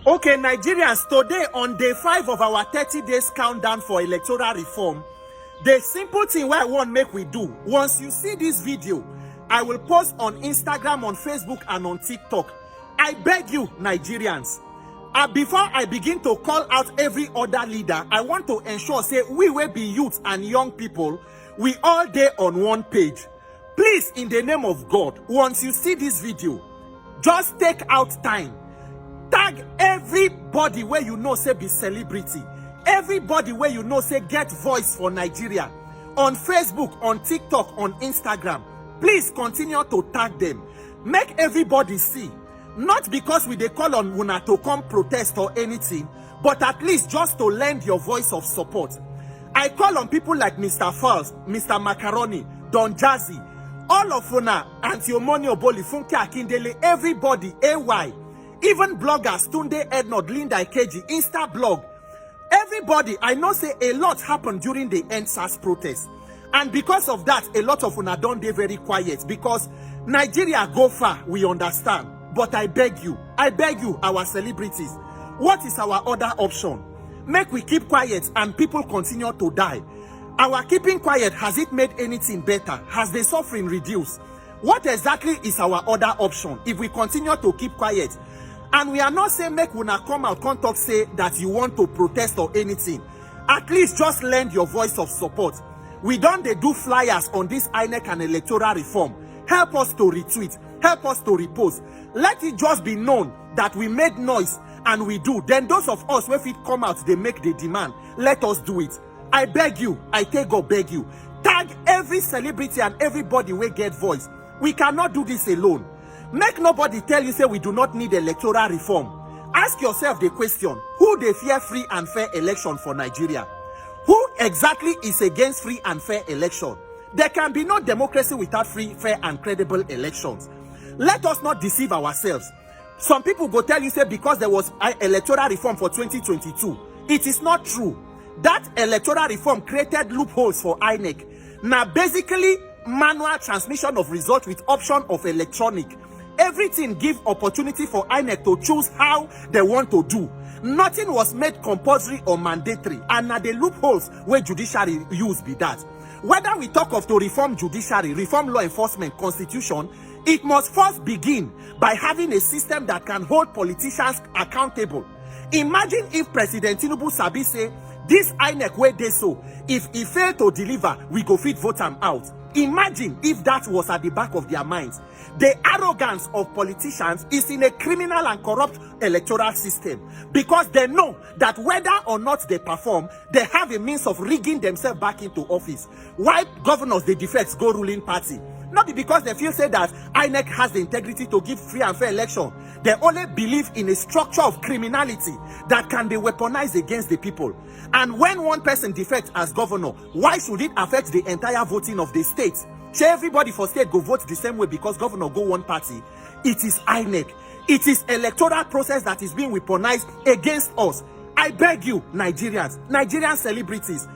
Okay, Nigerians, today on day 5 of our 30 days countdown for electoral reform, the simple thing where I want make we do, once you see this video, I will post on Instagram, on Facebook, and on TikTok. I beg you, Nigerians, before I begin to call out every other leader, I want to ensure, say, we will be youth and young people, we all day on one page. Please, in the name of God, once you see this video, just take out time. Tag everybody where you know say be celebrity, everybody where you know say get voice for Nigeria, on Facebook, on TikTok, on Instagram. Please continue to tag them. Make everybody see. Not because we dey call on una to come protest or anything, but at least just to lend your voice of support. I call on people like Mr. Falls, Mr. Macaroni, Don Jazzy, all of una, Antiomoni Oboli, Funke Akindele, everybody, AY. Even bloggers, Tunde Ednod, Linda Ikeji, Insta blog. Everybody, I know say a lot happened during the N0ns protest. And because of that, a lot of una don't dey very quiet. Because Nigeria go far, we understand. But I beg you, our celebrities, what is our other option? Make we keep quiet and people continue to die. Our keeping quiet, has it made anything better? Has the suffering reduced? What exactly is our other option if we continue to keep quiet? And we are not saying make una come out, come talk, say that you want to protest or anything. At least just lend your voice of support. We don't do flyers on this INEC and electoral reform. Help us to retweet. Help us to repost. Let it just be known that we made noise and we do. Then those of us, if it come out, they make the demand. Let us do it. I beg you. I take God beg you. Tag every celebrity and everybody will get voice. We cannot do this alone. Make nobody tell you say we do not need electoral reform. Ask yourself the question, who they fear free and fair election for Nigeria? Who exactly is against free and fair election? There can be no democracy without free, fair, and credible elections. Let us not deceive ourselves. Some people go tell you say because there was an electoral reform for 2022. It is not true. That electoral reform created loopholes for INEC. Now basically manual transmission of results with option of electronic. Everything give opportunity for INEC to choose how they want to do. Nothing was made compulsory or mandatory, and now the loopholes where judiciary use be that. Whether we talk of to reform judiciary, reform law enforcement, constitution, it must first begin by having a system that can hold politicians accountable. Imagine if President Tinubu sabi say, this INEC way they so, if he fail to deliver, we go fit vote him out. Imagine if that was at the back of their minds. The arrogance of politicians is in a criminal and corrupt electoral system because they know that whether or not they perform, they have a means of rigging themselves back into office. Why governors, they defect go ruling party? Not because they feel say that INEC has the integrity to give free and fair election. They only believe in a structure of criminality that can be weaponized against the people. And when one person defects as governor, why should it affect the entire voting of the state? Say everybody for state go vote the same way because governor go one party. It is INEC. It is electoral process that is being weaponized against us. I beg you, Nigerians, Nigerian celebrities,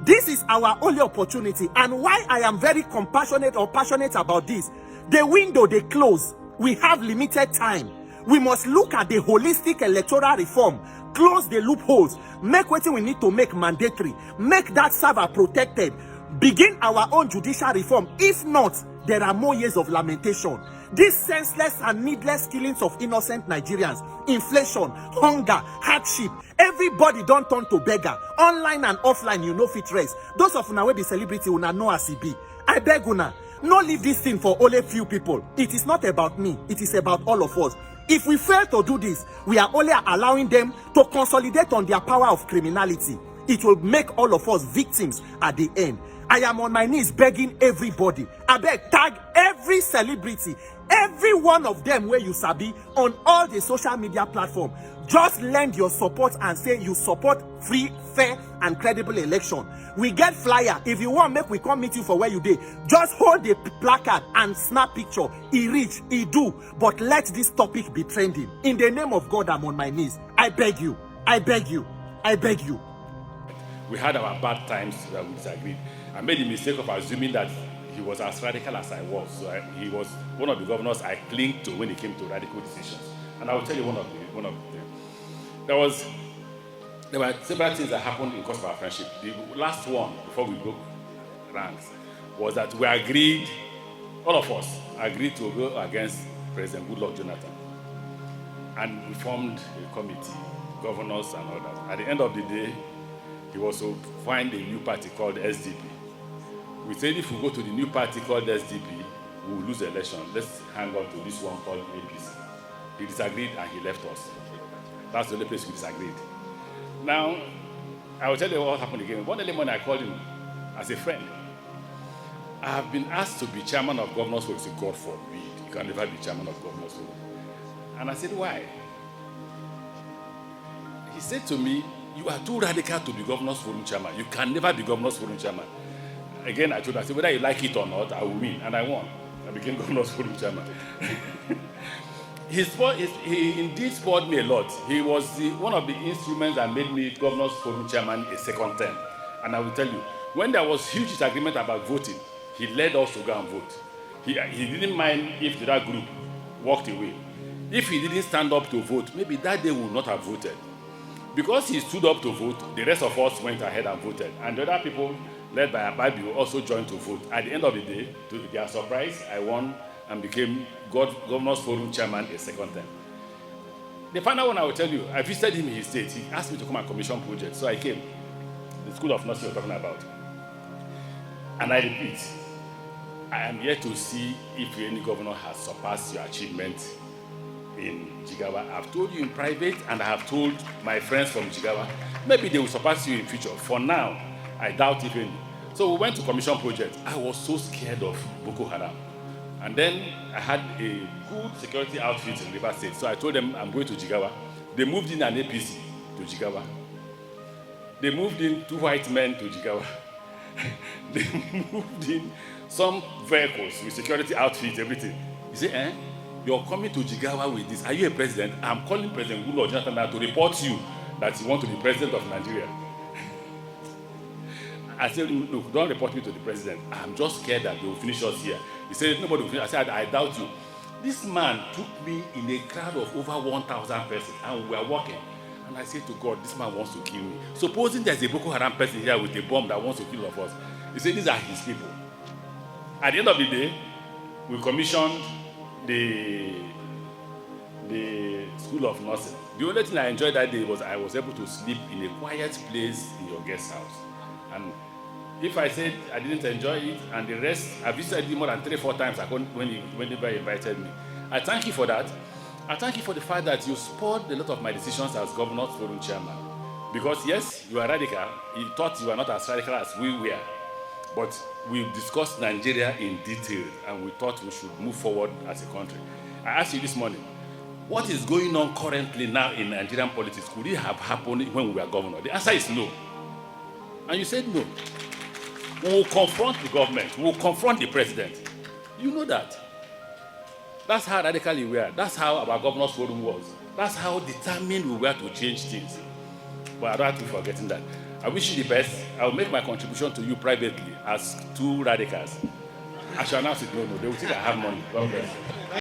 this is our only opportunity. And why I am very compassionate or passionate about this, the window they close. We have limited time. We must look at the holistic electoral reform, close the loopholes, make what we need to make mandatory, make that server protected, begin our own judicial reform. If not, there are more years of lamentation. These senseless and needless killings of innocent Nigerians, inflation, hunger, hardship, everybody don't turn to beggar. Online and offline, you know fit rest. Those of una wey be celebrity, una know as e be. I beg una, no leave this thing for only few people. It is not about me, it is about all of us. If we fail to do this, we are only allowing them to consolidate on their power of criminality. It will make all of us victims at the end. I am on my knees begging everybody. I beg, tag every celebrity, every one of them where you sabi on all the social media platforms. Just lend your support and say you support free, fair, and credible election. We get flyer. If you want, make we come meet you for where you dey. Just hold the placard and snap picture. He reach, he do. But let this topic be trending. In the name of God, I'm on my knees. I beg you. I beg you. I beg you. We had our bad times that we disagreed. I made the mistake of assuming that he was as radical as I was. So he was one of the governors I clinged to when it came to radical decisions. And I will tell you one of them. There were several things that happened in course of our friendship. The last one, before we broke ranks, was that we agreed, all of us agreed to go against President Goodluck Jonathan. And we formed a committee, governors and all that. At the end of the day, he was to find a new party called SDP. We said if we go to the new party called SDP, we will lose the election. Let's hang on to this one called APC. He disagreed and he left us. That's the only place we disagreed. Now, I will tell you what happened again. One early morning I called him as a friend. I have been asked to be chairman of Governors Forum. He said, God forbid, you can never be chairman of Governors Forum. And I said, why? He said to me, you are too radical to be Governors Forum chairman. You can never be Governors Forum chairman. Again, I told him, I said, whether you like it or not, I will win. And I won. I became Governors Forum chairman. He indeed spoiled me a lot. He was one of the instruments that made me Governors Forum chairman a second term. And I will tell you, when there was huge disagreement about voting, he led us to go and vote. He didn't mind if that group walked away. If he didn't stand up to vote, maybe that day we would not have voted. Because he stood up to vote, the rest of us went ahead and voted. And the other people, led by Ababi, also joined to vote. At the end of the day, to their surprise, I won and became Governors Forum chairman a second time. The final one I will tell you, I visited him in his state. He asked me to come and commission projects, so I came. The School of Nursing we're talking about. And I repeat, I am here to see if any governor has surpassed your achievement in Jigawa. I've told you in private, and I have told my friends from Jigawa, maybe they will surpass you in future. For now, I doubt if any. So we went to commission projects. I was so scared of Boko Haram. And then I had a good security outfit in River State. So I told them I'm going to Jigawa. They moved in an APC to Jigawa. They moved in 2 white men to Jigawa. They moved in some vehicles with security outfits, everything. He said, you're coming to Jigawa with this. Are you a president? I'm calling President Goodluck Jonathan now to report you that you want to be president of Nigeria. I said, look, don't report me to the president. I'm just scared that they will finish us here. He said, nobody will finish. I said, I doubt you. This man took me in a crowd of over 1,000 persons, and we were walking. And I said to God, this man wants to kill me. Supposing there's a Boko Haram person here with a bomb that wants to kill all of us. He said, these are his people. At the end of the day, we commissioned the School of Nursing. The only thing I enjoyed that day was I was able to sleep in a quiet place in your guest house. And if I said I didn't enjoy it, and the rest, I visited you more than 3-4 times whenever you invited me. I thank you for that. I thank you for the fact that you spoiled a lot of my decisions as Governors Forum chairman. Because yes, you are radical. You thought you were not as radical as we were. But we discussed Nigeria in detail, and we thought we should move forward as a country. I asked you this morning, what is going on currently now in Nigerian politics? Could it have happened when we were governor? The answer is no. And you said no. We will confront the government. We will confront the president. You know that. That's how radical we were. That's how our Governors Forum was. That's how determined we were to change things. But I don't have to be forgetting that. I wish you the best. I will make my contribution to you privately as 2 radicals. I shall announce it. No, they will think I have money. God bless.